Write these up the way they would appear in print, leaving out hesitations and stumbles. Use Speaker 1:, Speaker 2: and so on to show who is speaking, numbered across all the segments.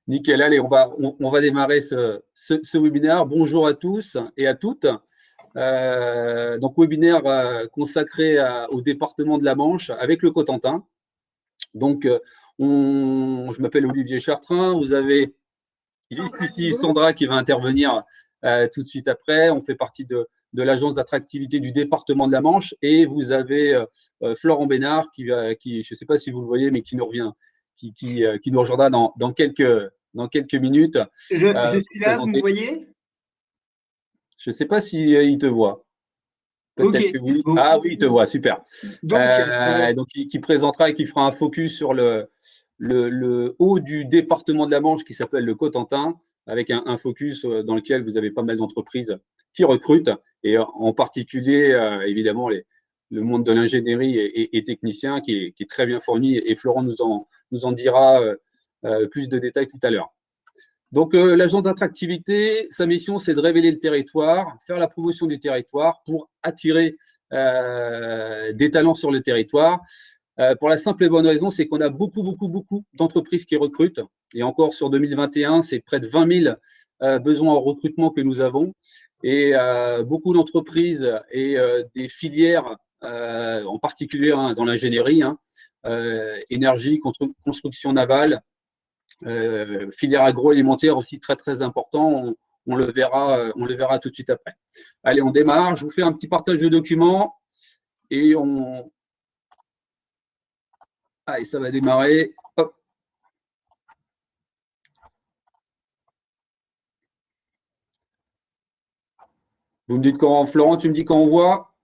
Speaker 1: Nickel. Allez, on va démarrer ce webinaire. Bonjour à tous et à toutes. Donc, webinaire consacré au département de la Manche avec le Cotentin. Donc, je m'appelle Olivier Chartrain. Vous avez juste ici Sandra qui va intervenir tout de suite après. On fait partie de l'agence d'attractivité du département de la Manche. Et vous avez Florent Bénard qui, je ne sais pas si vous le voyez, mais qui nous revient, qui nous rejoindra dans quelques minutes.
Speaker 2: Je suis là, vous me voyez?
Speaker 1: Je ne sais pas s'il te voit. Peut-être que oui. Bon. Ah oui, il te voit, super. Donc, qui présentera et qui fera un focus sur le haut du département de la Manche qui s'appelle le Cotentin, avec un focus dans lequel vous avez pas mal d'entreprises qui recrutent, et en particulier, évidemment, le monde de l'ingénierie et technicien qui est très bien fourni, et Florent nous en dira plus de détails tout à l'heure. Donc, l'agent d'attractivité, sa mission, c'est de révéler le territoire, faire la promotion du territoire pour attirer des talents sur le territoire. Pour la simple et bonne raison, c'est qu'on a beaucoup d'entreprises qui recrutent. Et encore sur 2021, c'est près de 20 000 besoins en recrutement que nous avons. Et beaucoup d'entreprises et des filières, en particulier dans l'ingénierie, énergie, construction navale, filière agroalimentaire aussi très important. On le verra tout de suite après. Allez, on démarre. Je vous fais un petit partage de documents et allez, ça va démarrer. Hop. Vous me dites quand, Florent, tu me dis quand on voit?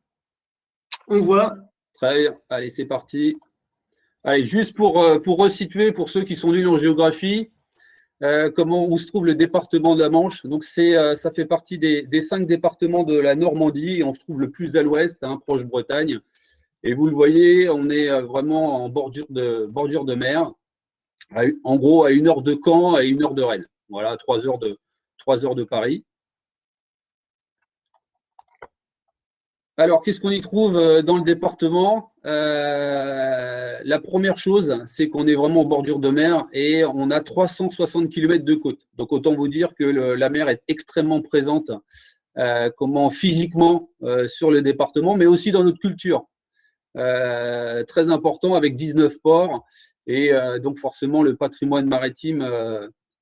Speaker 2: On voit.
Speaker 1: Très bien. Allez, c'est parti. Allez, juste pour resituer, pour ceux qui sont nuls en géographie, où se trouve le département de la Manche. Donc, ça fait partie des 5 départements de la Normandie, et on se trouve le plus à l'ouest, proche Bretagne. Et vous le voyez, on est vraiment en bordure de mer, en gros à 1 heure de Caen et 1 heure de Rennes. Voilà, 3 heures de Paris. Alors, qu'est-ce qu'on y trouve dans le département? La première chose, c'est qu'on est vraiment en bordure de mer et on a 360 km de côte. Donc, autant vous dire que la mer est extrêmement présente physiquement sur le département, mais aussi dans notre culture. Très important avec 19 ports et donc forcément le patrimoine maritime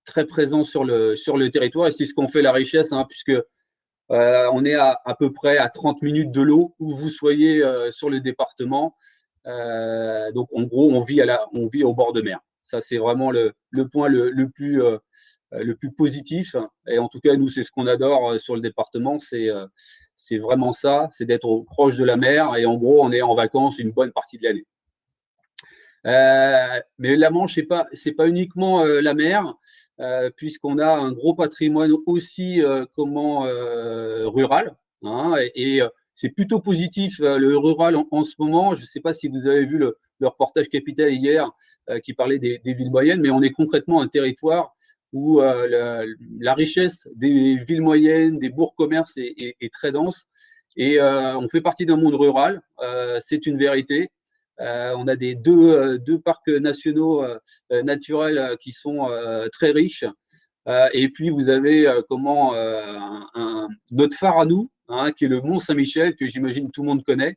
Speaker 1: très présent sur le territoire. Et c'est ce qu'on fait la richesse, puisque on est à peu près à 30 minutes de l'eau où vous soyez sur le département. Donc, en gros, on vit au bord de mer. Ça, c'est vraiment le point le plus positif. Et en tout cas, nous, c'est ce qu'on adore sur le département. C'est vraiment ça, c'est d'être proche de la mer. Et en gros, on est en vacances une bonne partie de l'année. Mais la Manche, c'est pas uniquement la mer, puisqu'on a un gros patrimoine aussi rural, et c'est plutôt positif le rural en ce moment. Je ne sais pas si vous avez vu le reportage Capital hier qui parlait des villes moyennes, mais on est concrètement un territoire où la richesse des villes moyennes, des bourgs commerces est très dense, et on fait partie d'un monde rural, c'est une vérité. On a deux parcs nationaux naturels qui sont très riches. Et puis, vous avez notre phare à nous, qui est le Mont Saint-Michel, que j'imagine tout le monde connaît.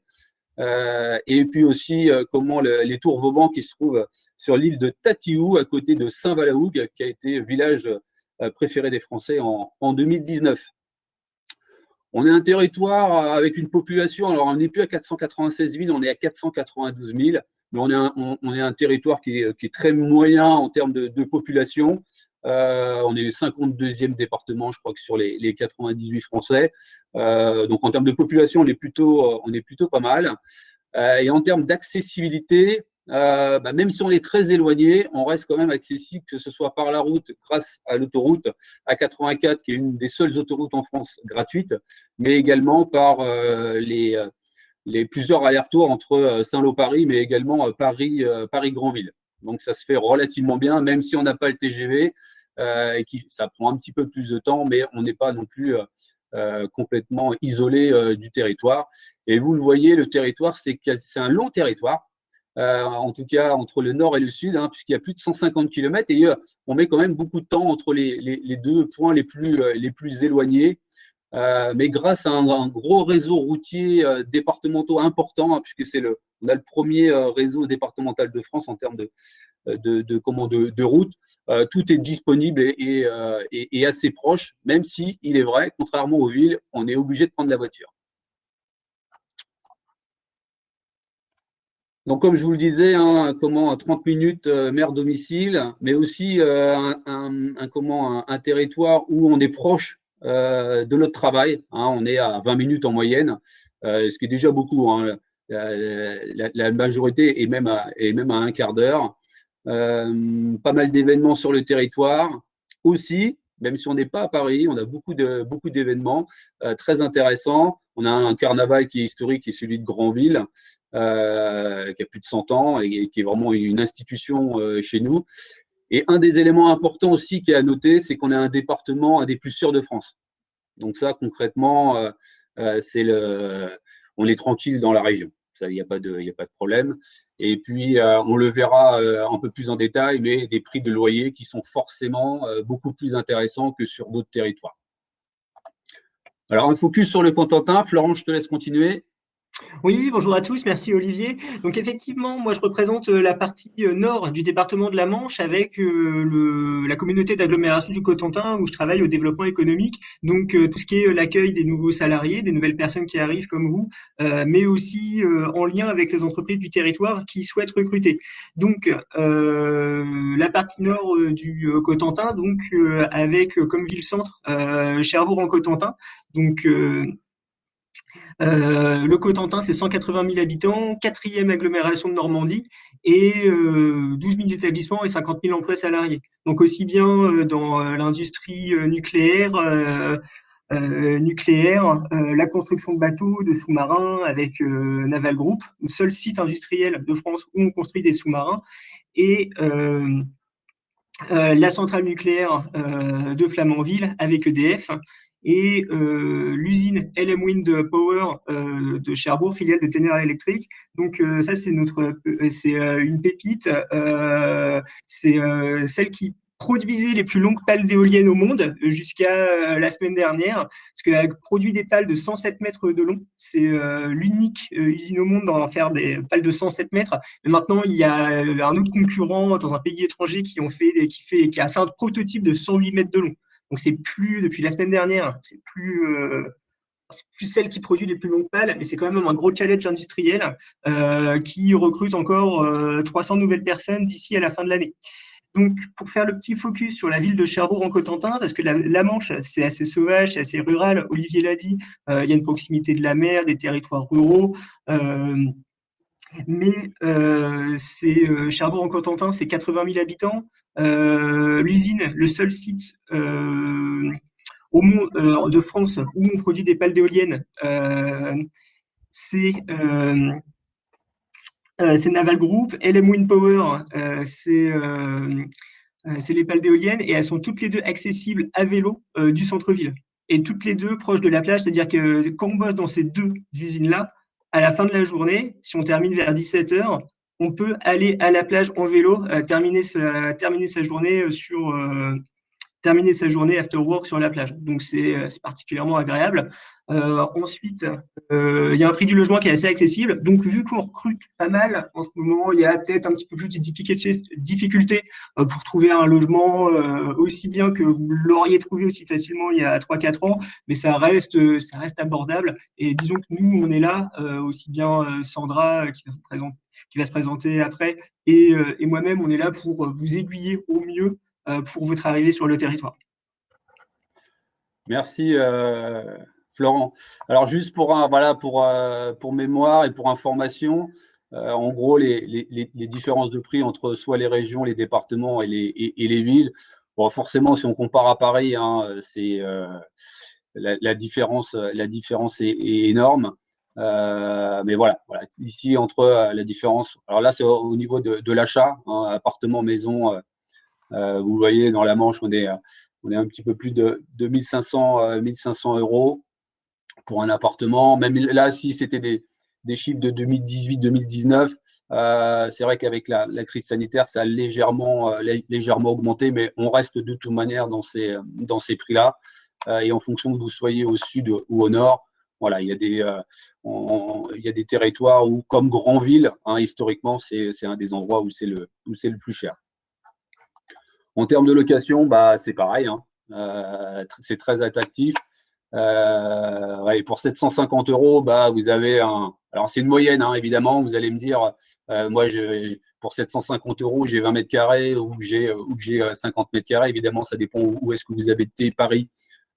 Speaker 1: Et puis aussi, les Tours Vauban qui se trouvent sur l'île de Tatiou, à côté de Saint-Valahougue, qui a été village préféré des Français en 2019. On est un territoire avec une population, alors on n'est plus à 496 000, on est à 492 000, mais on est un territoire qui est très moyen en termes de population. On est le 52e département, je crois que sur les 98 français. Donc en termes de population, on est plutôt pas mal. Et en termes d'accessibilité, même si on est très éloigné, on reste quand même accessible, que ce soit par la route, grâce à l'autoroute A84, qui est une des seules autoroutes en France gratuites, mais également par les plusieurs allers-retours entre Saint-Lô-Paris, mais également Paris-Granville. Donc ça se fait relativement bien, même si on n'a pas le TGV, et ça prend un petit peu plus de temps, mais on n'est pas non plus complètement isolé du territoire. Et vous le voyez, le territoire, c'est un long territoire. en tout cas entre le nord et le sud, puisqu'il y a plus de 150 km et on met quand même beaucoup de temps entre les deux points les plus éloignés. Mais grâce à un gros réseau routier départementaux important, puisque on a le premier réseau départemental de France en termes de route, tout est disponible et assez proche, même si, il est vrai, contrairement aux villes, on est obligé de prendre la voiture. Donc, comme je vous le disais, 30 minutes mère-domicile, mais aussi un territoire où on est proche de notre travail. On est à 20 minutes en moyenne, ce qui est déjà beaucoup. La majorité est même à un quart d'heure. Pas mal d'événements sur le territoire aussi, même si on n'est pas à Paris, on a beaucoup d'événements très intéressants. On a un carnaval qui est historique, qui est celui de Granville, qui a plus de 100 ans et qui est vraiment une institution chez nous. Et un des éléments importants aussi qui est à noter, c'est qu'on est un département un des plus sûrs de France. Donc ça, concrètement, on est tranquille dans la région. Il n'y a pas de problème. Et puis, on le verra un peu plus en détail, mais des prix de loyer qui sont forcément beaucoup plus intéressants que sur d'autres territoires. Alors, un focus sur le Cotentin. Florent, je te laisse continuer.
Speaker 2: Oui, bonjour à tous, merci Olivier. Donc effectivement, moi je représente la partie nord du département de la Manche avec la communauté d'agglomération du Cotentin où je travaille au développement économique. Donc tout ce qui est l'accueil des nouveaux salariés, des nouvelles personnes qui arrivent comme vous, mais aussi en lien avec les entreprises du territoire qui souhaitent recruter. Donc la partie nord du Cotentin, donc avec comme ville-centre Cherbourg en Cotentin. Donc le Cotentin, c'est 180 000 habitants, quatrième agglomération de Normandie et 12 000 établissements et 50 000 emplois salariés. Donc aussi bien dans l'industrie nucléaire, la construction de bateaux, de sous-marins avec Naval Group, le seul site industriel de France où on construit des sous-marins, et la centrale nucléaire de Flamanville avec EDF et l'usine LM Wind Power de Cherbourg, filiale de Ténéré Électrique. Donc ça, c'est une pépite. C'est celle qui produisait les plus longues pales d'éoliennes au monde jusqu'à la semaine dernière, parce qu'elle produit des pales de 107 mètres de long. C'est l'unique usine au monde dans faire des pales de 107 mètres. Mais maintenant, il y a un autre concurrent dans un pays étranger qui a fait un prototype de 108 mètres de long. Donc c'est plus, depuis la semaine dernière, c'est plus celle qui produit les plus longues pales, mais c'est quand même un gros challenge industriel qui recrute encore 300 nouvelles personnes d'ici à la fin de l'année. Donc, pour faire le petit focus sur la ville de Cherbourg en Cotentin, parce que la Manche, c'est assez sauvage, c'est assez rural, Olivier l'a dit, il y a une proximité de la mer, des territoires ruraux, mais Cherbourg en Cotentin, c'est 80 000 habitants. L'usine, le seul site au monde de France où on produit des pales d'éoliennes, c'est Naval Group. LM Wind Power, c'est les pales d'éoliennes et elles sont toutes les deux accessibles à vélo du centre-ville. Et toutes les deux proches de la plage, c'est-à-dire que quand on bosse dans ces deux usines-là, à la fin de la journée, si on termine vers 17h, on peut aller à la plage en vélo, terminer sa journée terminer sa journée after work sur la plage. Donc, c'est particulièrement agréable. Ensuite, il y a un prix du logement qui est assez accessible. Donc, vu qu'on recrute pas mal en ce moment, il y a peut-être un petit peu plus de difficultés pour trouver un logement aussi bien que vous l'auriez trouvé aussi facilement il y a 3-4 ans, mais ça reste abordable. Et disons que nous, on est là, aussi bien Sandra qui va se présenter après, et moi-même, on est là pour vous aiguiller au mieux pour votre arrivée sur le territoire.
Speaker 1: Merci Florent. Alors juste pour mémoire et pour information, en gros les différences de prix entre soit les régions, les départements et les villes. Bon, forcément, si on compare à Paris, c'est la différence est énorme. Mais voilà. Ici entre la différence. Alors là, c'est au niveau de l'achat, appartement, maison. Vous voyez, dans la Manche, on est un petit peu plus de 1500 € pour un appartement. Même là, si c'était des chiffres de 2018-2019. C'est vrai qu'avec la crise sanitaire, ça a légèrement augmenté, mais on reste de toute manière dans ces prix-là. Et en fonction que vous soyez au sud ou au nord, voilà, il y a des territoires où, comme Granville, historiquement, c'est un des endroits où c'est le plus cher. En termes de location, c'est pareil, c'est très attractif. Et pour 750 €, vous avez alors c'est une moyenne, évidemment. Vous allez me dire, moi, pour 750 €, j'ai 20 mètres carrés ou j'ai 50 mètres carrés. Évidemment, ça dépend où est-ce que vous habitez, Paris.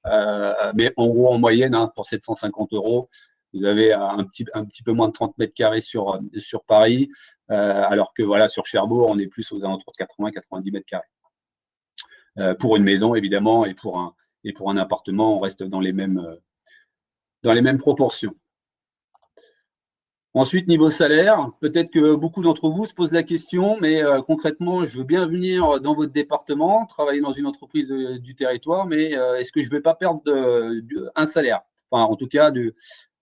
Speaker 1: Mais en gros, en moyenne, pour 750 €, vous avez un petit peu moins de 30 mètres carrés sur Paris, alors que voilà, sur Cherbourg, on est plus aux alentours de 80-90 mètres carrés. Pour une maison, évidemment, et pour un appartement, on reste dans les mêmes proportions. Ensuite, niveau salaire, peut-être que beaucoup d'entre vous se posent la question, mais concrètement, je veux bien venir dans votre département, travailler dans une entreprise du territoire, mais est-ce que je ne vais pas perdre un salaire? Enfin, en tout cas,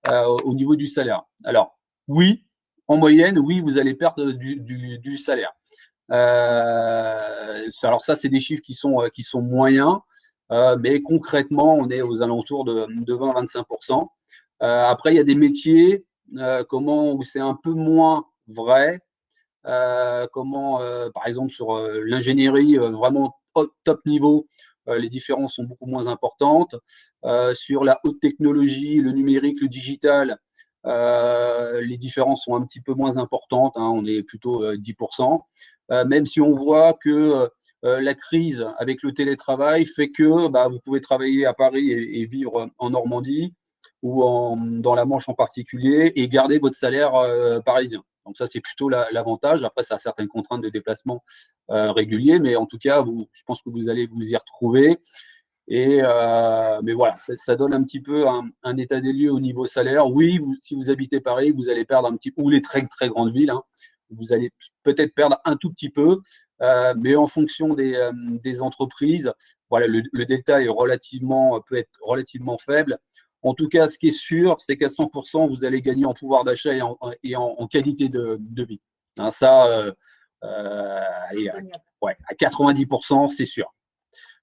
Speaker 1: au niveau du salaire. Alors, oui, en moyenne, oui, vous allez perdre du salaire. Alors ça, c'est des chiffres qui sont moyens, mais concrètement, on est aux alentours de 20-25%. Après, il y a des métiers où c'est un peu moins vrai. Par exemple, sur l'ingénierie, vraiment top niveau, les différences sont beaucoup moins importantes. Sur la haute technologie, le numérique, le digital, les différences sont un petit peu moins importantes. On est plutôt 10%. Même si on voit que la crise avec le télétravail fait que vous pouvez travailler à Paris et vivre en Normandie ou dans la Manche en particulier et garder votre salaire parisien. Donc ça, c'est plutôt l'avantage. Après, ça a certaines contraintes de déplacement réguliers, mais en tout cas, je pense que vous allez vous y retrouver. Mais voilà, ça donne un petit peu un état des lieux au niveau salaire. Oui, si vous habitez Paris, vous allez perdre un petit peu, ou les très, très grandes villes, vous allez peut-être perdre un tout petit peu, mais en fonction des entreprises, voilà, le delta peut être relativement faible. En tout cas, ce qui est sûr, c'est qu'à 100%, vous allez gagner en pouvoir d'achat et en qualité de vie. À 90%, c'est sûr.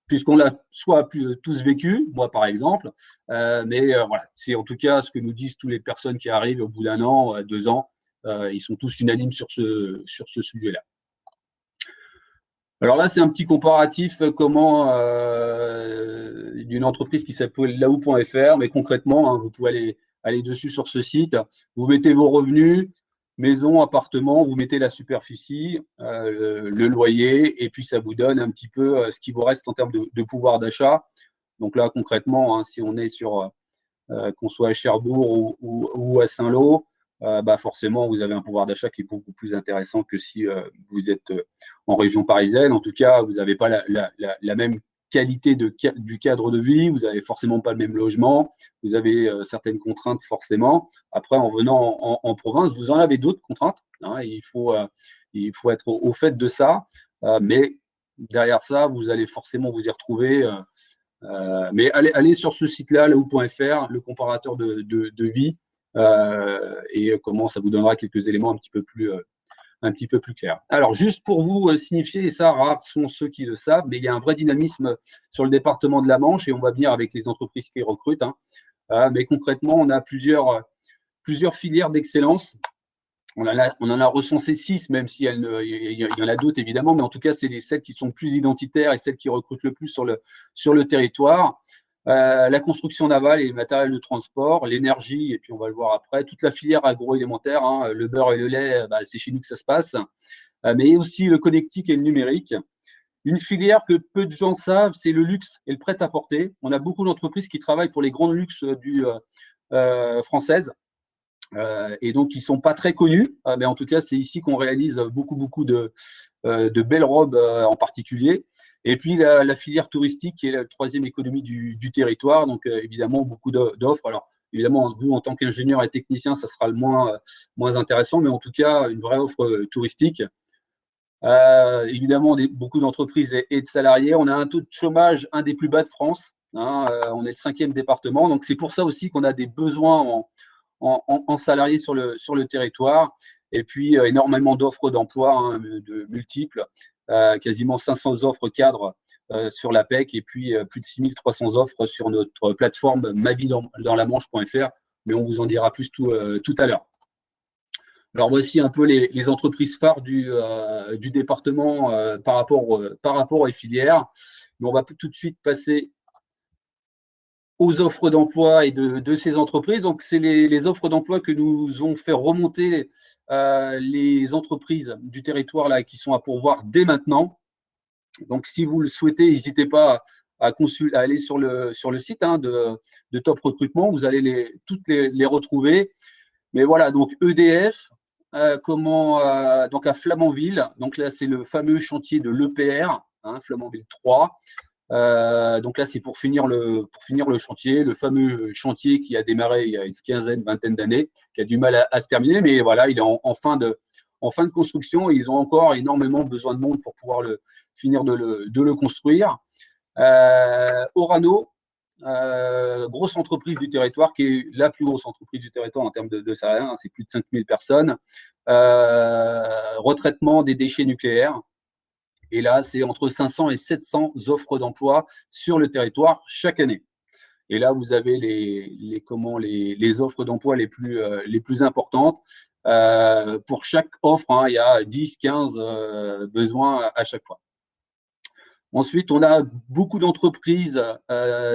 Speaker 1: Puisqu'on l'a soit tous vécu, moi par exemple, mais voilà, c'est en tout cas ce que nous disent toutes les personnes qui arrivent au bout d'1 an, 2 ans, ils sont tous unanimes sur ce sujet-là. Alors là, c'est un petit comparatif d'une entreprise qui s'appelle Lahou.fr, mais concrètement, vous pouvez aller dessus sur ce site, vous mettez vos revenus, maison, appartement, vous mettez la superficie, le loyer, et puis ça vous donne un petit peu ce qui vous reste en termes de pouvoir d'achat. Donc là, concrètement, si on est qu'on soit à Cherbourg ou à Saint-Lô, forcément, vous avez un pouvoir d'achat qui est beaucoup plus intéressant que si vous êtes en région parisienne. En tout cas, vous n'avez pas la même qualité du cadre de vie, vous n'avez forcément pas le même logement, vous avez certaines contraintes forcément. Après, en venant en province, vous en avez d'autres contraintes. Il faut être au fait de ça, mais derrière ça, vous allez forcément vous y retrouver. Mais allez sur ce site-là, lahou.fr, le comparateur de vie, et comment ça vous donnera quelques éléments un petit peu plus clairs. Alors, juste pour vous signifier, et ça, rares sont ceux qui le savent, mais il y a un vrai dynamisme sur le département de la Manche, et on va venir avec les entreprises qui recrutent. Mais concrètement, on a plusieurs filières d'excellence. On en a recensé 6, même s'il y en a d'autres évidemment, mais en tout cas, c'est celles qui sont plus identitaires et celles qui recrutent le plus sur le territoire. La construction navale et les matériels de transport, l'énergie, et puis on va le voir après, toute la filière agroalimentaire, le beurre et le lait, c'est chez nous que ça se passe, mais aussi le connectique et le numérique. Une filière que peu de gens savent, c'est le luxe et le prêt-à-porter. On a beaucoup d'entreprises qui travaillent pour les grandes luxes françaises. Et donc, ils ne sont pas très connus, mais en tout cas, c'est ici qu'on réalise beaucoup de belles robes en particulier. Et puis, la filière touristique, qui est la troisième économie du territoire. Donc, évidemment, beaucoup d'offres. Alors, évidemment, vous, en tant qu'ingénieur et technicien, ça sera le moins intéressant, mais en tout cas, une vraie offre touristique. Évidemment, beaucoup d'entreprises et de salariés. On a un taux de chômage, un des plus bas de France. On est le 5e département. Donc, c'est pour ça aussi qu'on a des besoins en salariés sur le territoire. Et puis, énormément d'offres d'emploi, hein, de multiples, quasiment 500 offres cadres sur l'APEC et puis plus de 6300 offres sur notre plateforme mavidans-la-manche.fr, mais on vous en dira plus tout à l'heure. Alors, voici un peu les entreprises phares du département par rapport aux filières. Mais on va tout de suite passer aux offres d'emploi et de ces entreprises. Donc, c'est les offres d'emploi que nous ont fait remonter les entreprises du territoire là, qui sont à pourvoir dès maintenant. Donc, si vous le souhaitez, n'hésitez pas à aller sur le site hein, de Top Recrutement. Vous allez toutes les retrouver. Mais voilà, donc EDF, donc à Flamanville. Donc là, c'est le fameux chantier de l'EPR, hein, Flamanville 3. Donc là, c'est pour finir le chantier, le fameux chantier qui a démarré il y a une vingtaine d'années, qui a du mal à se terminer, mais voilà, il est en fin de construction et ils ont encore énormément besoin de monde pour pouvoir finir de le construire. Orano, grosse entreprise du territoire, qui est la plus grosse entreprise du territoire en termes de salariés, hein, c'est plus de 5000 personnes. Retraitement des déchets nucléaires. Et là, c'est entre 500 et 700 offres d'emploi sur le territoire chaque année. Et là, vous avez les offres d'emploi les plus importantes. Pour chaque offre, hein, il y a 10, 15 besoins à chaque fois. Ensuite, on a beaucoup d'entreprises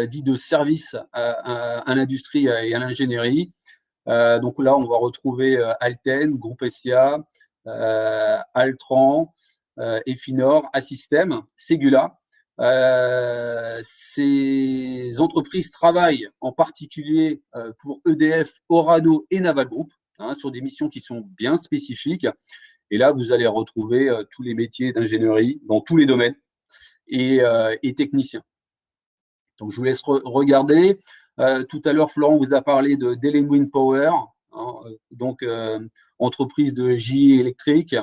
Speaker 1: dites de services à l'industrie et à l'ingénierie. Donc là, on va retrouver Alten, Groupe SIA, Altran, Efinor, Assystem, Segula. Ces entreprises travaillent en particulier pour EDF, Orano et Naval Group, hein, sur des missions qui sont bien spécifiques. Et là, vous allez retrouver tous les métiers d'ingénierie dans tous les domaines et techniciens. Donc, je vous laisse regarder. Tout à l'heure, Florent vous a parlé de Delen Wind Power, hein, donc entreprise de GE électrique,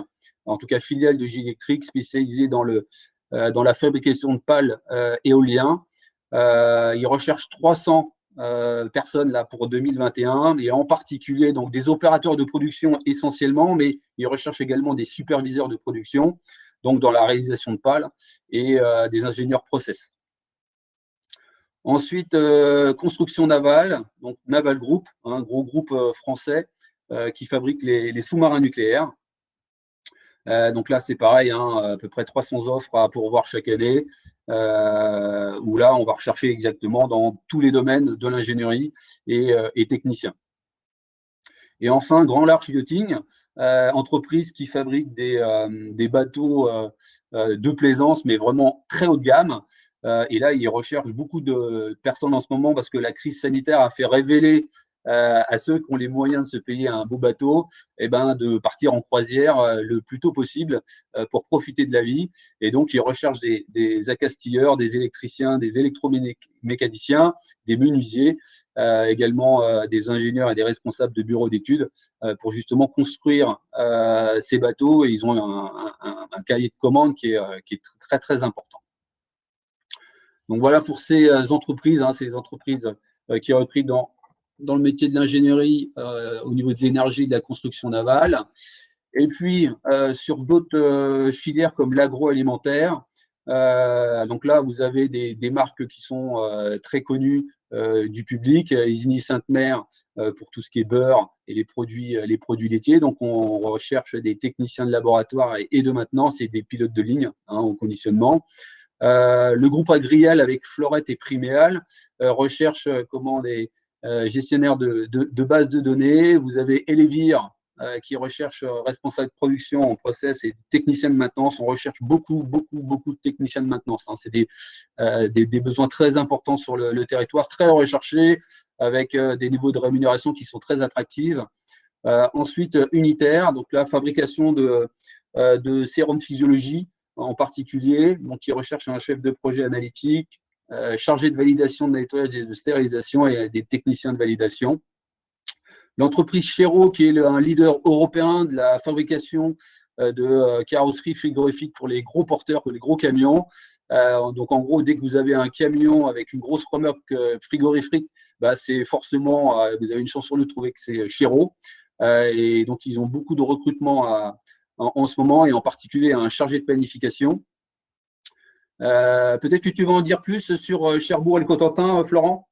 Speaker 1: en tout cas filiale de GE électrique, spécialisée dans la fabrication de pales éoliens. Ils recherchent 300 personnes là pour 2021 et en particulier donc des opérateurs de production essentiellement, mais ils recherchent également des superviseurs de production, donc dans la réalisation de pales et des ingénieurs process. Ensuite, construction navale, donc Naval Group, un gros groupe français qui fabrique les sous-marins nucléaires. Donc là, c'est pareil, hein, à peu près 300 offres à pourvoir chaque année, où là, on va rechercher exactement dans tous les domaines de l'ingénierie et techniciens. Et enfin, Grand Large Yachting, entreprise qui fabrique des bateaux de plaisance, mais vraiment très haut de gamme. Et là, ils recherchent beaucoup de personnes en ce moment parce que la crise sanitaire a fait révéler à ceux qui ont les moyens de se payer un beau bateau, de partir en croisière le plus tôt possible pour profiter de la vie. Et donc, ils recherchent des accastilleurs, des électriciens, des électromécaniciens, des menuisiers, également des ingénieurs et des responsables de bureaux d'études pour justement construire ces bateaux. Et ils ont un cahier de commande qui est très, très important. Donc, voilà pour ces entreprises, hein, qui ont repris dans le métier de l'ingénierie au niveau de l'énergie et de la construction navale. Et puis, sur d'autres filières comme l'agroalimentaire, donc là, vous avez des marques qui sont très connues du public, Isigny Sainte-Mère pour tout ce qui est beurre et les produits laitiers. Donc, on recherche des techniciens de laboratoire et de maintenance et des pilotes de ligne au conditionnement. Le groupe Agrial avec Florette et Priméal recherche des gestionnaires de bases de données. Vous avez Elevir qui recherche responsable de production en process et technicien de maintenance. On recherche beaucoup de techniciens de maintenance. Hein. C'est des besoins très importants sur le territoire, très recherchés, avec des niveaux de rémunération qui sont très attractifs. Ensuite, Unitaire, donc la fabrication de sérum physiologie en particulier, donc qui recherche un chef de projet analytique, chargé de validation de nettoyage et de stérilisation et des techniciens de validation. L'entreprise Chéreau, qui est un leader européen de la fabrication de carrosserie frigorifique pour les gros porteurs, les gros camions. Donc, en gros, dès que vous avez un camion avec une grosse remorque frigorifique, bah, c'est forcément, vous avez une chance sur deux de trouver que c'est Chiro. Et donc, ils ont beaucoup de recrutement en ce moment, et en particulier un chargé de planification. Peut-être que tu vas en dire plus sur Cherbourg et le Cotentin, Florent?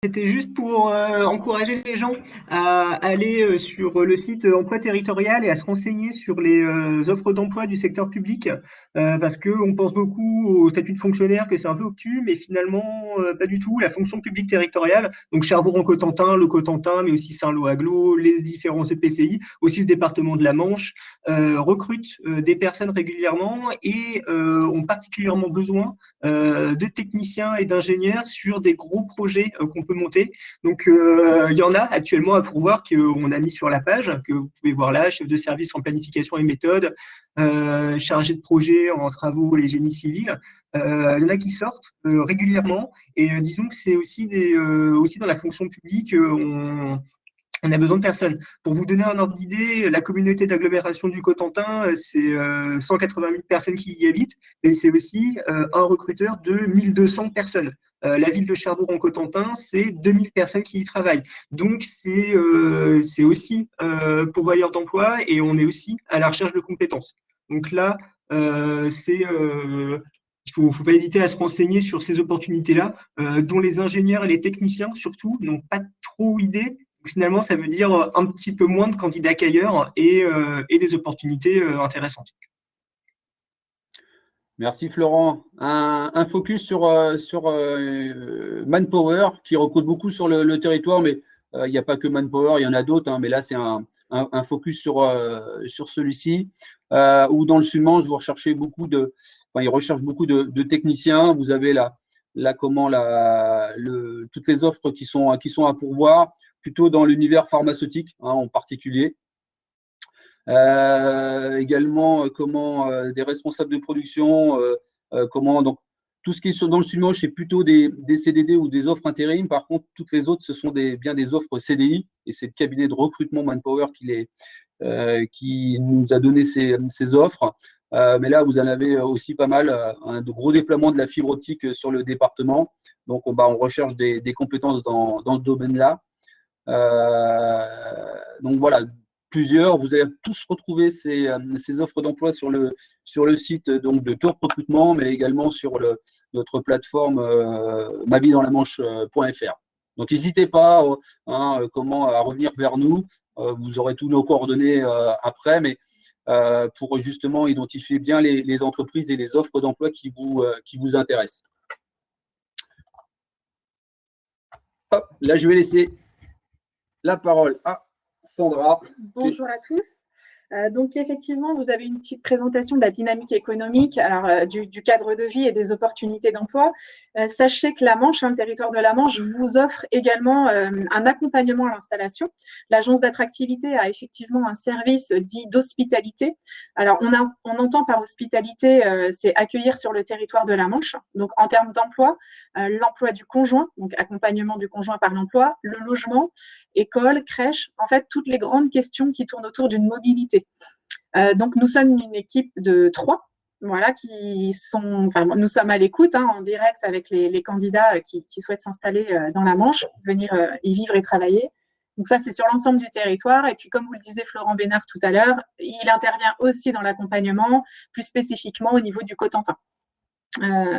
Speaker 2: C'était juste pour encourager les gens à aller sur le site Emploi Territorial et à se renseigner sur les offres d'emploi du secteur public, parce que on pense beaucoup au statut de fonctionnaire, que c'est un peu obtus, mais finalement pas du tout. La fonction publique territoriale, donc Cherbourg-en-Cotentin, le Cotentin, mais aussi Saint-Lô-Aglo, les différents EPCI, aussi le département de la Manche, recrutent des personnes régulièrement et ont particulièrement besoin de techniciens et d'ingénieurs sur des gros projets qu'on peut monter. Donc, il y en a actuellement à pourvoir qu'on a mis sur la page, que vous pouvez voir là, chef de service en planification et méthode, chargé de projet en travaux et génie civil. Il y en a qui sortent régulièrement, et disons que c'est aussi, aussi dans la fonction publique, on a besoin de personnes. Pour vous donner un ordre d'idée, la communauté d'agglomération du Cotentin, c'est 180 000 personnes qui y habitent, mais c'est aussi un recruteur de 1200 personnes. La ville de Cherbourg-en-Cotentin, c'est 2000 personnes qui y travaillent. Donc, c'est aussi pourvoyeur d'emploi, et on est aussi à la recherche de compétences. Donc là, il ne faut pas hésiter à se renseigner sur ces opportunités-là, dont les ingénieurs et les techniciens, surtout, n'ont pas trop idée. Finalement, ça veut dire un petit peu moins de candidats qu'ailleurs, et des opportunités intéressantes.
Speaker 1: Merci Florent. Un focus sur Manpower, qui recrute beaucoup sur le territoire, mais il n'y a pas que Manpower, il y en a d'autres, hein, mais là c'est un focus sur celui-ci. Ou dans le Sud-Manche, vous recherchez beaucoup ils recherchent beaucoup de techniciens. Vous avez toutes les offres qui sont à pourvoir, plutôt dans l'univers pharmaceutique, hein, en particulier. Également, des responsables de production, donc tout ce qui est dans le Sud-Manche, c'est plutôt des CDD ou des offres intérim. Par contre, toutes les autres, ce sont bien des offres CDI, et c'est le cabinet de recrutement Manpower qui nous a donné ces offres. Mais là, vous en avez aussi pas mal, de gros déploiements de la fibre optique sur le département. Donc, on recherche des compétences dans ce domaine-là. Donc voilà, plusieurs. Vous allez tous retrouver ces offres d'emploi sur le site donc de Top Recrutement, mais également sur notre plateforme maviesdansla-manche.fr. Donc n'hésitez pas à revenir vers nous. Vous aurez tous nos coordonnées après, mais pour justement identifier bien les entreprises et les offres d'emploi qui vous intéressent. Hop, là, je vais laisser la parole à Sandra.
Speaker 3: Bonjour à tous. Donc, effectivement, vous avez une petite présentation de la dynamique économique, alors, du cadre de vie et des opportunités d'emploi. Sachez que la Manche, le territoire de la Manche, vous offre également un accompagnement à l'installation. L'agence d'attractivité a effectivement un service dit d'hospitalité. Alors, on entend par hospitalité, c'est accueillir sur le territoire de la Manche. Donc, en termes d'emploi, l'emploi du conjoint, donc accompagnement du conjoint par l'emploi, le logement, école, crèche, en fait, toutes les grandes questions qui tournent autour d'une mobilité. Donc, nous sommes une équipe de 3, voilà, nous sommes à l'écoute, hein, en direct avec les candidats qui souhaitent s'installer dans la Manche, venir y vivre et travailler. Donc ça, c'est sur l'ensemble du territoire. Et puis, comme vous le disait Florent Bénard tout à l'heure, il intervient aussi dans l'accompagnement, plus spécifiquement au niveau du Cotentin.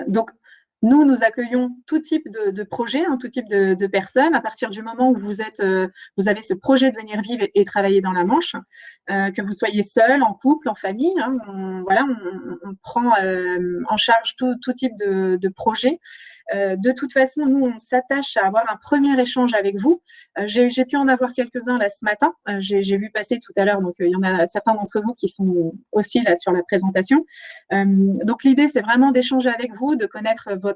Speaker 3: Donc, nous accueillons tout type de projet, hein, tout type de personnes. À partir du moment où vous avez ce projet de venir vivre et travailler dans la Manche, que vous soyez seul, en couple, en famille, hein, on prend en charge tout type de projet. De toute façon, nous, on s'attache à avoir un premier échange avec vous. J'ai pu en avoir quelques-uns là ce matin. J'ai vu passer tout à l'heure, donc il y en a certains d'entre vous qui sont aussi là sur la présentation. Donc l'idée, c'est vraiment d'échanger avec vous, de connaître votre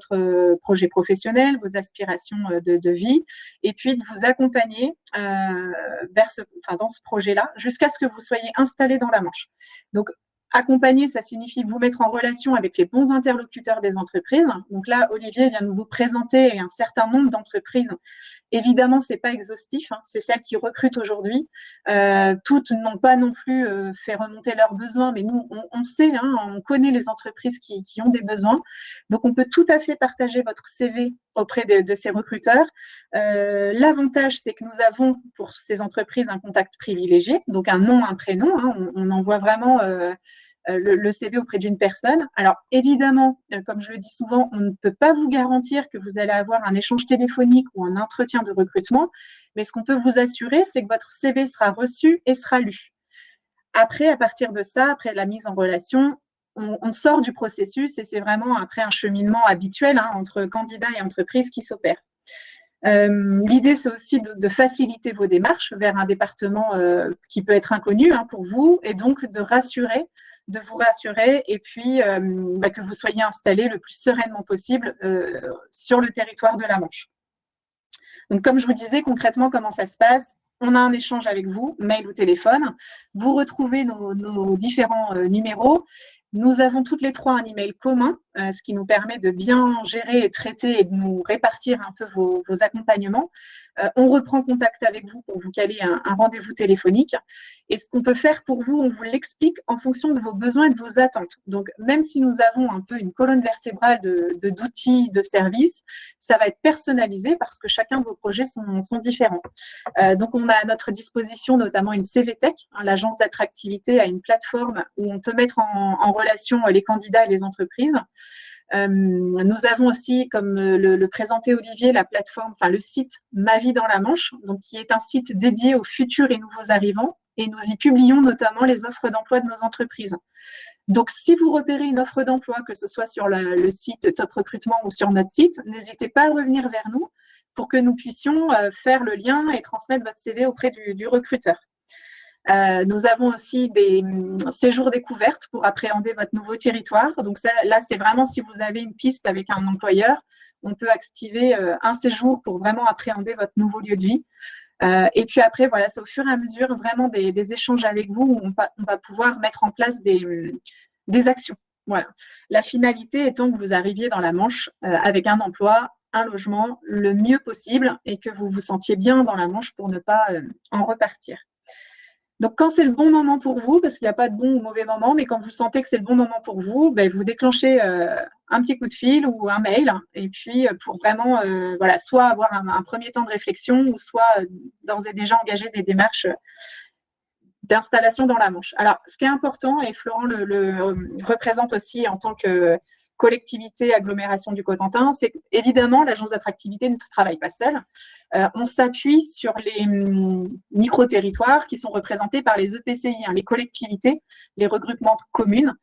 Speaker 3: projet professionnel, vos aspirations de vie, et puis de vous accompagner dans ce projet-là, jusqu'à ce que vous soyez installé dans la Manche. Donc, Accompagner, ça signifie vous mettre en relation avec les bons interlocuteurs des entreprises. Donc là, Olivier vient de vous présenter un certain nombre d'entreprises. Évidemment, ce n'est pas exhaustif, hein, c'est celles qui recrutent aujourd'hui. Toutes n'ont pas non plus fait remonter leurs besoins, mais nous, on sait, hein, on connaît les entreprises qui ont des besoins. Donc, on peut tout à fait partager votre CV auprès de ces recruteurs. L'avantage, c'est que nous avons pour ces entreprises un contact privilégié, donc un nom, un prénom. Hein, on envoie vraiment le CV auprès d'une personne. Alors, évidemment, comme je le dis souvent, on ne peut pas vous garantir que vous allez avoir un échange téléphonique ou un entretien de recrutement, mais ce qu'on peut vous assurer, c'est que votre CV sera reçu et sera lu. Après, à partir de ça, après la mise en relation, on sort du processus et c'est vraiment après un cheminement habituel, hein, entre candidats et entreprises qui s'opère. L'idée, c'est aussi de faciliter vos démarches vers un département qui peut être inconnu, hein, pour vous, et donc de vous rassurer et puis que vous soyez installé le plus sereinement possible sur le territoire de la Manche. Donc, comme je vous disais, concrètement, comment ça se passe? On a un échange avec vous, mail ou téléphone. Vous retrouvez nos différents numéros. Nous avons toutes les trois un email commun, ce qui nous permet de bien gérer et traiter et de nous répartir un peu vos accompagnements. On reprend contact avec vous pour vous caler un rendez-vous téléphonique. Et ce qu'on peut faire pour vous, on vous l'explique en fonction de vos besoins et de vos attentes. Donc, même si nous avons un peu une colonne vertébrale d'outils, de services, ça va être personnalisé parce que chacun de vos projets sont différents. Donc, on a à notre disposition notamment une CVTech, hein, l'agence d'attractivité, a une plateforme où on peut mettre en relation les candidats et les entreprises. Nous avons aussi, comme le présentait Olivier, la plateforme, enfin le site Ma Vie dans la Manche, donc qui est un site dédié aux futurs et nouveaux arrivants, et nous y publions notamment les offres d'emploi de nos entreprises. Donc, si vous repérez une offre d'emploi, que ce soit sur le site Top Recrutement ou sur notre site, n'hésitez pas à revenir vers nous pour que nous puissions faire le lien et transmettre votre CV auprès du recruteur. Nous avons aussi des séjours découvertes pour appréhender votre nouveau territoire. Donc là, c'est vraiment si vous avez une piste avec un employeur, on peut activer un séjour pour vraiment appréhender votre nouveau lieu de vie. Et puis après, voilà, c'est au fur et à mesure vraiment des échanges avec vous où on va pouvoir mettre en place des actions. Voilà. La finalité étant que vous arriviez dans la Manche avec un emploi, un logement, le mieux possible et que vous vous sentiez bien dans la Manche pour ne pas en repartir. Donc, quand c'est le bon moment pour vous, parce qu'il n'y a pas de bon ou mauvais moment, mais quand vous sentez que c'est le bon moment pour vous, vous déclenchez un petit coup de fil ou un mail, et puis pour vraiment, soit avoir un premier temps de réflexion, ou soit d'ores et déjà engager des démarches d'installation dans la Manche. Alors, ce qui est important, et Florent le représente aussi en tant que collectivité, agglomération du Cotentin, c'est qu'évidemment, l'agence d'attractivité ne travaille pas seule. On s'appuie sur les micro-territoires qui sont représentés par les EPCI, hein, les collectivités, les regroupements de communes.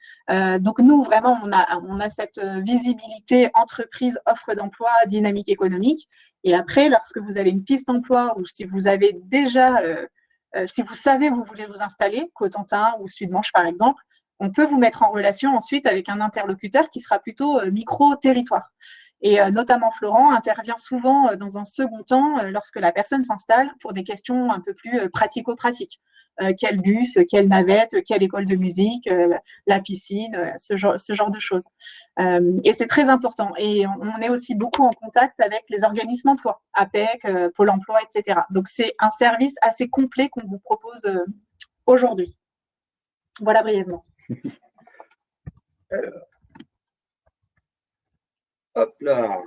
Speaker 3: Donc, nous, vraiment, on a cette visibilité entreprise, offre d'emploi, dynamique économique. Et après, lorsque vous avez une piste d'emploi ou si vous avez déjà, si vous savez où vous voulez vous installer, Cotentin ou Sud-Manche, par exemple, on peut vous mettre en relation ensuite avec un interlocuteur qui sera plutôt micro-territoire. Et notamment Florent intervient souvent dans un second temps lorsque la personne s'installe pour des questions un peu plus pratico-pratiques. Quel bus, quelle navette, quelle école de musique, la piscine, ce genre de choses. Et c'est très important. Et on est aussi beaucoup en contact avec les organismes emploi, APEC, Pôle emploi, etc. Donc, c'est un service assez complet qu'on vous propose aujourd'hui. Voilà brièvement.
Speaker 1: Hop là.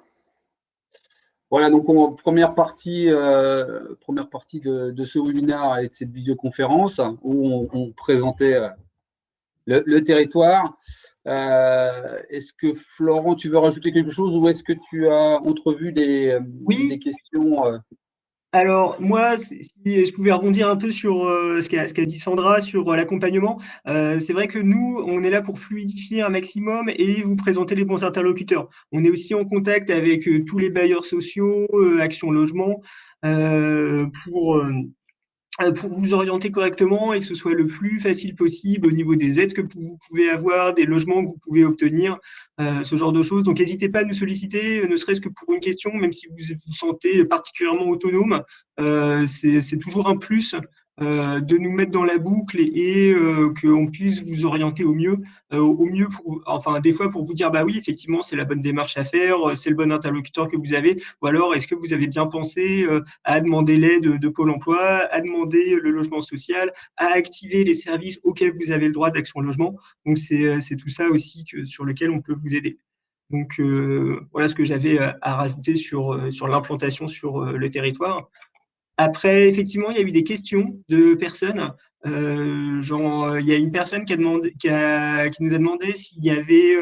Speaker 1: Voilà, donc première partie de ce webinaire et de cette visioconférence où on présentait le territoire. Est-ce que Florent, tu veux rajouter quelque chose ou est-ce que tu as entrevu des questions
Speaker 2: Alors, moi, si je pouvais rebondir un peu sur ce qu'a dit Sandra sur l'accompagnement, c'est vrai que nous, on est là pour fluidifier un maximum et vous présenter les bons interlocuteurs. On est aussi en contact avec tous les bailleurs sociaux, Action Logement, pour vous orienter correctement et que ce soit le plus facile possible au niveau des aides que vous pouvez avoir, des logements que vous pouvez obtenir, ce genre de choses. Donc, n'hésitez pas à nous solliciter, ne serait-ce que pour une question, même si vous vous sentez particulièrement autonome. C'est toujours un plus de nous mettre dans la boucle et qu'on puisse vous orienter au mieux, enfin des fois pour vous dire bah oui effectivement c'est la bonne démarche à faire, c'est le bon interlocuteur que vous avez, ou alors est-ce que vous avez bien pensé à demander l'aide de Pôle Emploi, à demander le logement social, à activer les services auxquels vous avez le droit d'Action Logement. Donc c'est tout ça aussi sur lequel on peut vous aider. Donc voilà ce que j'avais à rajouter sur l'implantation sur le territoire. Après, effectivement, il y a eu des questions de personnes. Il y a une personne qui nous a demandé s'il y avait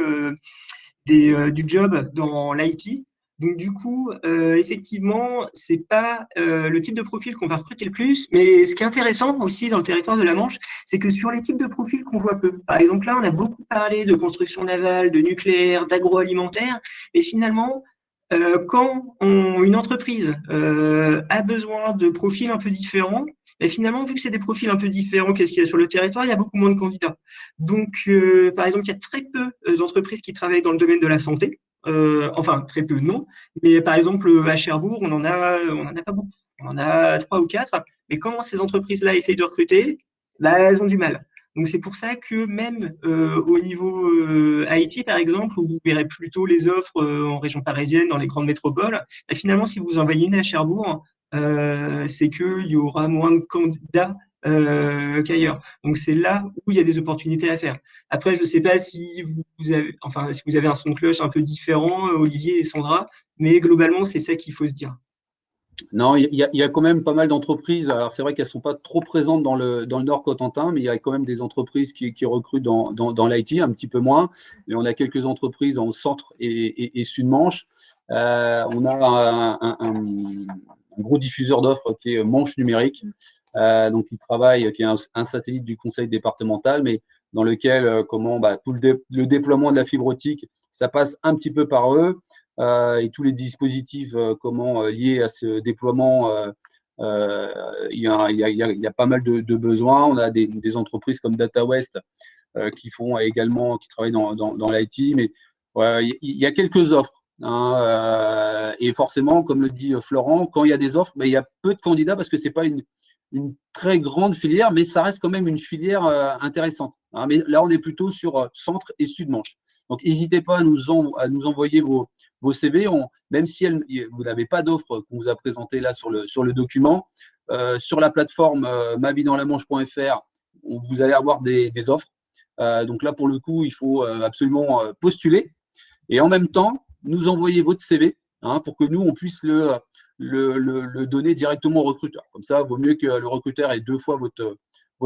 Speaker 2: du job dans l'IT. Donc du coup, effectivement, c'est pas le type de profil qu'on va recruter le plus, mais ce qui est intéressant aussi dans le territoire de la Manche, c'est que sur les types de profils qu'on voit peu, par exemple là, on a beaucoup parlé de construction navale, de nucléaire, d'agroalimentaire, et finalement, une entreprise a besoin de profils un peu différents, et finalement, vu que c'est des profils un peu différents qu'est-ce qu'il y a sur le territoire, il y a beaucoup moins de candidats. Donc, par exemple, il y a très peu d'entreprises qui travaillent dans le domaine de la santé. Enfin, très peu, non. Mais par exemple, à Cherbourg, on en a pas beaucoup. On en a 3 ou 4. Mais quand ces entreprises-là essayent de recruter, bah, elles ont du mal. Donc, c'est pour ça que même au niveau IT, par exemple, où vous verrez plutôt les offres en région parisienne, dans les grandes métropoles, bah, finalement, si vous envoyez une à Cherbourg, c'est qu'il y aura moins de candidats qu'ailleurs. Donc, c'est là où il y a des opportunités à faire. Après, je ne sais pas si si vous avez un son de cloche un peu différent, Olivier et Sandra, mais globalement, c'est ça qu'il faut se dire.
Speaker 1: Non, il y a quand même pas mal d'entreprises. Alors, c'est vrai qu'elles ne sont pas trop présentes dans le Nord Cotentin, mais il y a quand même des entreprises qui recrutent dans l'IT, un petit peu moins. Mais on a quelques entreprises en centre et Sud-Manche. On a un gros diffuseur d'offres qui est Manche Numérique, donc qui est un satellite du conseil départemental, mais dans lequel tout le déploiement de la fibre optique, ça passe un petit peu par eux. Et tous les dispositifs liés à ce déploiement, il y a pas mal de besoins. On a des entreprises comme Data West qui travaillent dans l'IT, mais il y a quelques offres. Hein, et forcément, comme le dit Florent, quand il y a des offres, il y a peu de candidats parce que c'est pas une très grande filière, mais ça reste quand même une filière intéressante. Hein, mais là, on est plutôt sur centre et sud-manche. Donc, n'hésitez pas à nous envoyer vos CV, même si vous n'avez pas d'offre qu'on vous a présentée là sur le document, sur la plateforme maviesdansla-manche.fr, vous allez avoir des offres. Donc là, pour le coup, il faut absolument postuler et en même temps, nous envoyer votre CV pour que nous, on puisse le donner directement au recruteur. Comme ça, il vaut mieux que le recruteur ait 2 fois votre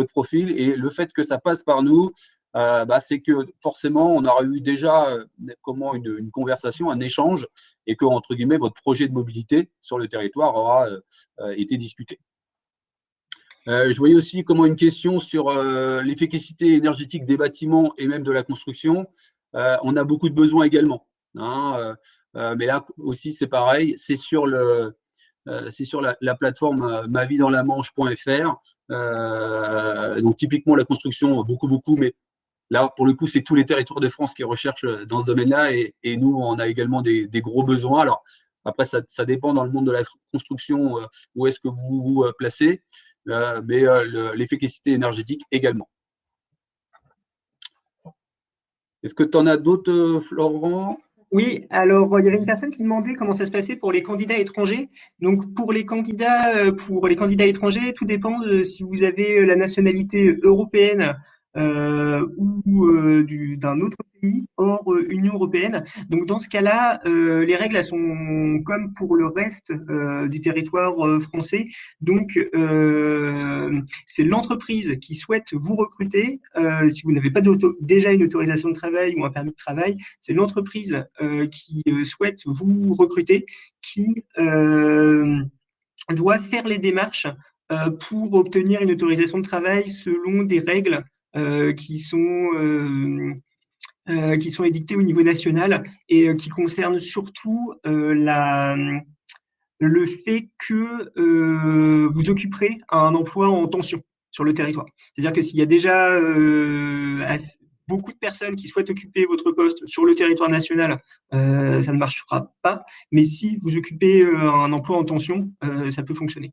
Speaker 1: profil. Et le fait que ça passe par nous, c'est que forcément, on aura eu déjà une conversation, un échange, et que, entre guillemets, votre projet de mobilité sur le territoire aura été discuté. Je voyais aussi une question sur l'efficacité énergétique des bâtiments et même de la construction. On a beaucoup de besoins également. Mais là aussi, c'est pareil, c'est sur la plateforme maviesdansla-manche.fr. Donc, typiquement, la construction, beaucoup, mais là, pour le coup, c'est tous les territoires de France qui recherchent dans ce domaine-là et nous, on a également des gros besoins. Alors, après, ça dépend dans le monde de la construction où est-ce que vous vous placez, mais l'efficacité énergétique également. Est-ce que tu en as d'autres, Florent ?
Speaker 2: Oui, alors il y avait une personne qui demandait comment ça se passait pour les candidats étrangers. Donc pour les candidats étrangers, tout dépend de si vous avez la nationalité européenne ou d'un autre pays hors Union européenne. Donc dans ce cas-là, les règles elles sont comme pour le reste du territoire français. Donc c'est l'entreprise qui souhaite vous recruter. Si vous n'avez pas déjà une autorisation de travail ou un permis de travail, c'est l'entreprise qui souhaite vous recruter qui doit faire les démarches pour obtenir une autorisation de travail selon des règles qui sont édictées au niveau national et qui concernent surtout le fait que vous occuperez un emploi en tension sur le territoire. C'est-à-dire que s'il y a déjà beaucoup de personnes qui souhaitent occuper votre poste sur le territoire national, ça ne marchera pas. Mais si vous occupez un emploi en tension, ça peut fonctionner.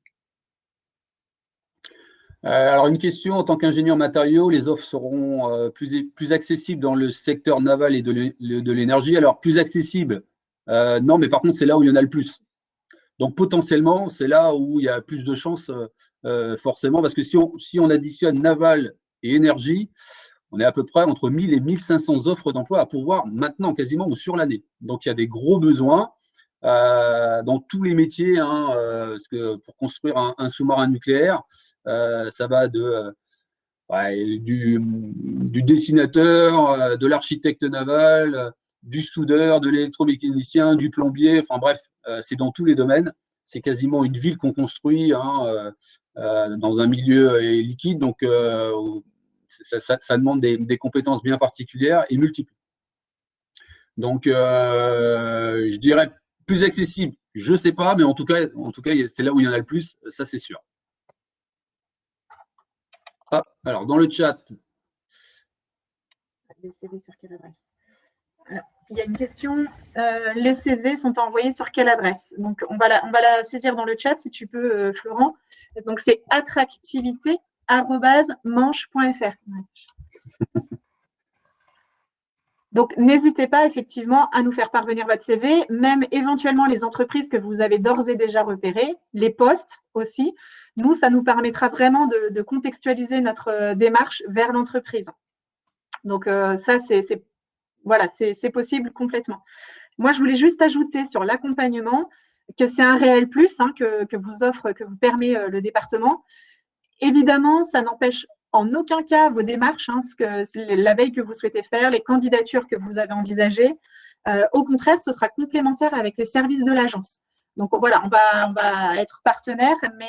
Speaker 1: Alors, une question, en tant qu'ingénieur matériaux, les offres seront plus accessibles dans le secteur naval et de l'énergie. Alors, plus accessibles, non, mais par contre, c'est là où il y en a le plus. Donc, potentiellement, c'est là où il y a plus de chances, forcément, parce que si on additionne naval et énergie, on est à peu près entre 1000 et 1500 offres d'emploi à pourvoir maintenant, quasiment, ou sur l'année. Donc, il y a des gros besoins dans tous les métiers, hein, parce que pour construire un sous-marin nucléaire, ça va du dessinateur, de l'architecte naval, du soudeur, de l'électromécanicien, du plombier, enfin bref, c'est dans tous les domaines. C'est quasiment une ville qu'on construit, hein, dans un milieu liquide, donc ça demande des compétences bien particulières et multiples. Donc, je dirais plus accessible, je ne sais pas, mais en tout cas, c'est là où il y en a le plus, ça c'est sûr. Ah, alors, dans le chat.
Speaker 3: Les CV sur quelle adresse? Il y a une question. Les CV sont envoyés sur quelle adresse? Donc, on va la saisir dans le chat, si tu peux, Florent. Donc, c'est attractivité@manche.fr. Donc, n'hésitez pas effectivement à nous faire parvenir votre CV, même éventuellement les entreprises que vous avez d'ores et déjà repérées, les postes aussi. Nous, ça nous permettra vraiment de contextualiser notre démarche vers l'entreprise. Donc, ça, c'est possible complètement. Moi, je voulais juste ajouter sur l'accompagnement que c'est un réel plus, hein, que vous permet le département. Évidemment, ça n'empêche en aucun cas vos démarches, hein, la veille que vous souhaitez faire, les candidatures que vous avez envisagées. Au contraire, ce sera complémentaire avec les services de l'agence. Donc voilà, on va être partenaire, mais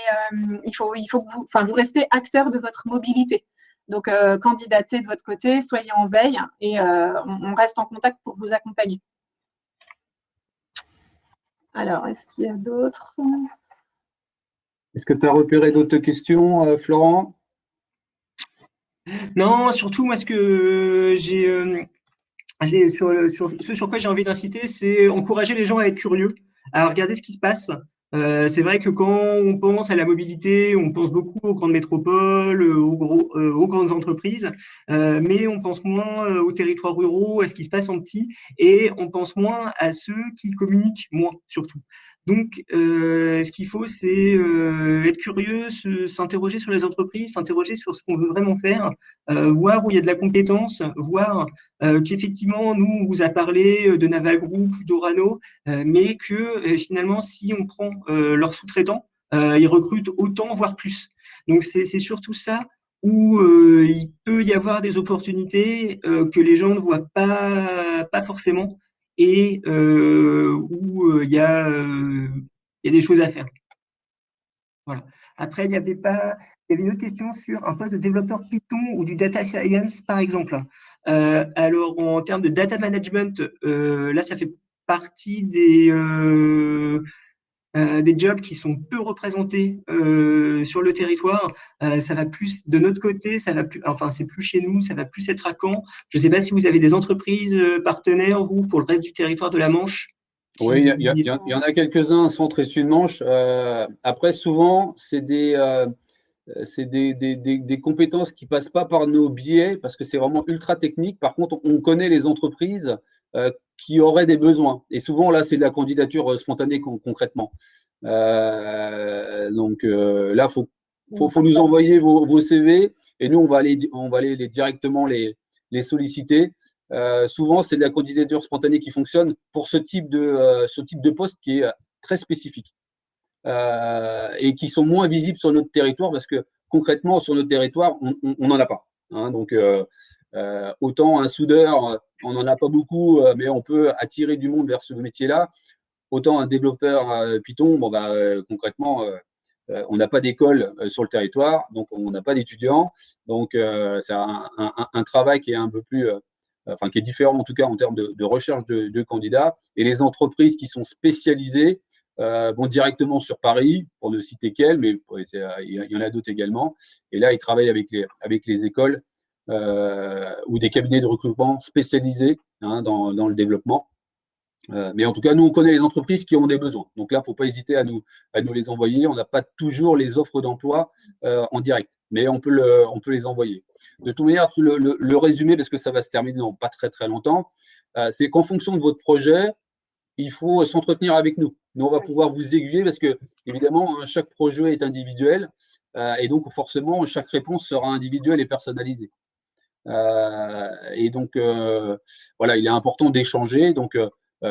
Speaker 3: il faut que vous restez acteur de votre mobilité. Donc, candidatez de votre côté, soyez en veille et on reste en contact pour vous accompagner. Alors, est-ce qu'il y a d'autres?
Speaker 1: Est-ce que tu as repéré d'autres questions, Florent?
Speaker 2: Non, surtout, moi, ce que ce sur quoi j'ai envie d'inciter, c'est encourager les gens à être curieux, à regarder ce qui se passe. C'est vrai que quand on pense à la mobilité, on pense beaucoup aux grandes métropoles, aux grandes entreprises, mais on pense moins aux territoires ruraux, à ce qui se passe en petit, et on pense moins à ceux qui communiquent moins, surtout. Donc, ce qu'il faut, c'est être curieux, s'interroger sur les entreprises, s'interroger sur ce qu'on veut vraiment faire, voir où il y a de la compétence, voir qu'effectivement, nous, on vous a parlé de Naval Group ou d'Orano, mais que finalement, si on prend leurs sous-traitants, ils recrutent autant, voire plus. Donc, c'est surtout ça où il peut y avoir des opportunités que les gens ne voient pas forcément et où il y a des choses à faire. Voilà. Après, il y avait une autre question sur un poste de développeur Python ou du data science, par exemple. Alors, en termes de data management, là, ça fait partie des jobs qui sont peu représentés sur le territoire. Ça va plus de notre côté, c'est plus chez nous, ça va plus être à Caen. Je ne sais pas si vous avez des entreprises partenaires, vous, pour le reste du territoire de la Manche.
Speaker 1: Oui, il y en a quelques-uns, centre et sud-manche. Après, souvent, c'est des compétences qui ne passent pas par nos biais parce que c'est vraiment ultra technique. Par contre, on connaît les entreprises qui auraient des besoins. Et souvent, là, c'est de la candidature spontanée concrètement. Donc là, il faut nous envoyer vos CV et nous, on va aller directement les solliciter. Souvent, c'est de la candidature spontanée qui fonctionne pour ce type de poste qui est très spécifique et qui sont moins visibles sur notre territoire parce que concrètement, sur notre territoire, on n'en a pas. Hein, donc, autant un soudeur, on n'en a pas beaucoup, mais on peut attirer du monde vers ce métier-là. Autant un développeur Python, concrètement, on n'a pas d'école sur le territoire, donc on n'a pas d'étudiants. Donc, c'est un travail qui est un peu plus, qui est différent en tout cas en termes de recherche de candidats. Et les entreprises qui sont spécialisées vont directement sur Paris, pour ne citer qu'elles, mais il y en a d'autres également. Et là, ils travaillent avec les écoles ou des cabinets de recrutement spécialisés dans le développement. Mais en tout cas, nous, on connaît les entreprises qui ont des besoins. Donc là, il ne faut pas hésiter à nous les envoyer. On n'a pas toujours les offres d'emploi en direct, mais on peut les envoyer. De toute manière, le résumé, parce que ça va se terminer dans pas très, très longtemps, c'est qu'en fonction de votre projet, il faut s'entretenir avec nous. Nous, on va pouvoir vous aiguiller parce que, évidemment, chaque projet est individuel et donc, forcément, chaque réponse sera individuelle et personnalisée. Et donc, voilà, il est important d'échanger. Donc,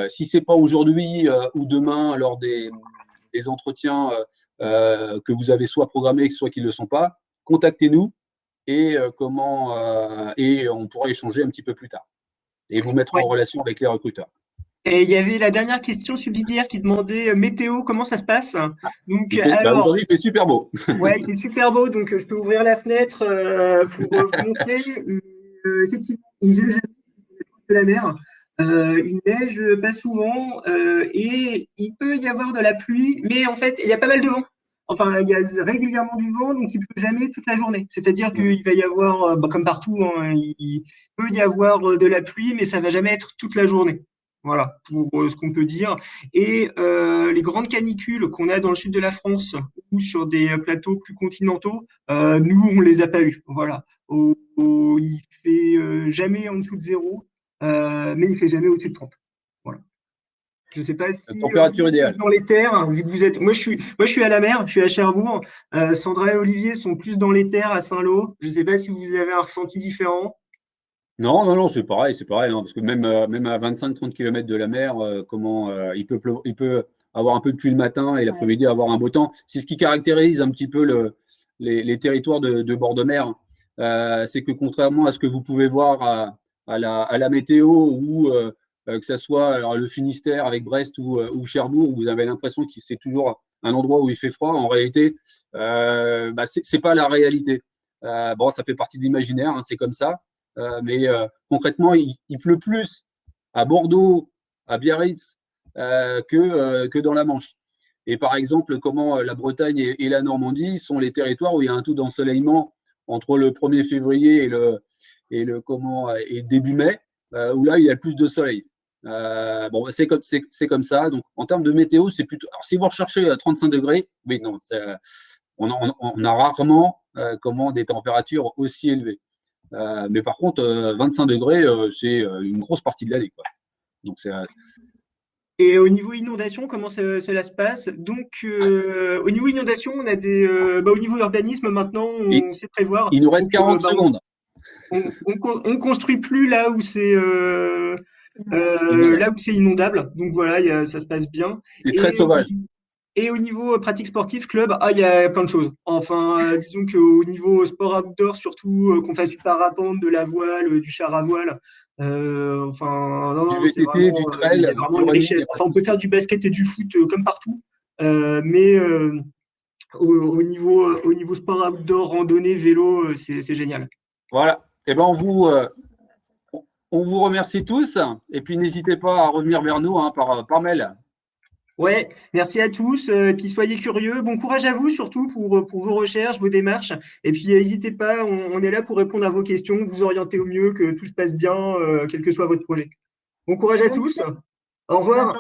Speaker 1: si ce n'est pas aujourd'hui ou demain lors des entretiens que vous avez soit programmés, soit qui ne le sont pas, contactez-nous et on pourra échanger un petit peu plus tard et vous mettre en relation avec les recruteurs.
Speaker 2: Et il y avait la dernière question subsidiaire qui demandait météo, comment ça se passe?
Speaker 1: Donc, aujourd'hui, il fait super beau.
Speaker 2: Ouais, il fait super beau, donc je peux ouvrir la fenêtre pour vous montrer. Effectivement, il neige de la mer. Il neige pas souvent et il peut y avoir de la pluie, mais en fait, il y a pas mal de vent. Enfin, il y a régulièrement du vent, donc il ne pleut jamais toute la journée. C'est-à-dire qu'il va y avoir, comme partout, hein, il peut y avoir de la pluie, mais ça ne va jamais être toute la journée. Voilà, pour ce qu'on peut dire. Et les grandes canicules qu'on a dans le sud de la France ou sur des plateaux plus continentaux, nous, on les a pas eues. Voilà. Il fait jamais en dessous de 0, mais il fait jamais au-dessus de 30. Voilà. Je ne sais pas si
Speaker 1: température idéale
Speaker 2: dans les terres, vu que vous êtes. Moi, je suis à la mer, je suis à Cherbourg. Sandra et Olivier sont plus dans les terres à Saint-Lô. Je ne sais pas si vous avez un ressenti différent.
Speaker 1: Non, c'est pareil, hein, parce que même à 25-30 km de la mer, il peut avoir un peu de pluie le matin et l'après-midi avoir un beau temps. C'est ce qui caractérise un petit peu les territoires de bord de mer. C'est que contrairement à ce que vous pouvez voir à la météo ou que ce soit le Finistère avec Brest ou Cherbourg, où vous avez l'impression que c'est toujours un endroit où il fait froid, en réalité, c'est pas la réalité. Bon, ça fait partie de l'imaginaire, hein, c'est comme ça. Mais concrètement, il pleut plus à Bordeaux, à Biarritz, que dans la Manche. Et par exemple, comment la Bretagne et la Normandie sont les territoires où il y a un taux d'ensoleillement entre le 1er février et début mai, où là, il y a plus de soleil. Bon, c'est comme ça. Donc, en termes de météo, c'est plutôt. Alors, si vous recherchez 35 degrés, oui, non, on a rarement des températures aussi élevées. Mais par contre, 25 degrés, c'est une grosse partie de l'année, quoi. Donc,
Speaker 2: et au niveau inondation, comment cela se passe? Donc, au niveau inondation, on a au niveau urbanisme, maintenant, on sait prévoir.
Speaker 1: Il nous reste 40 secondes.
Speaker 2: On construit plus là où c'est inondable. Donc voilà, ça se passe bien.
Speaker 1: C'est très sauvage.
Speaker 2: Et au niveau pratique sportive, club, il y a plein de choses. Enfin, disons qu'au niveau sport outdoor, surtout qu'on fasse du parapente, de la voile, du char à voile,
Speaker 1: du VTT, du trail,
Speaker 2: il y a vraiment une richesse. Enfin, on peut faire du basket et du foot comme partout, mais au niveau sport outdoor, randonnée, vélo, c'est génial.
Speaker 1: Voilà. Et ben on vous remercie tous. Et puis n'hésitez pas à revenir vers nous par mail.
Speaker 2: Ouais, merci à tous. Puis soyez curieux. Bon courage à vous surtout pour vos recherches, vos démarches. Et puis n'hésitez pas, on est là pour répondre à vos questions, vous orienter au mieux, que tout se passe bien, quel que soit votre projet. Bon courage à tous. Au revoir.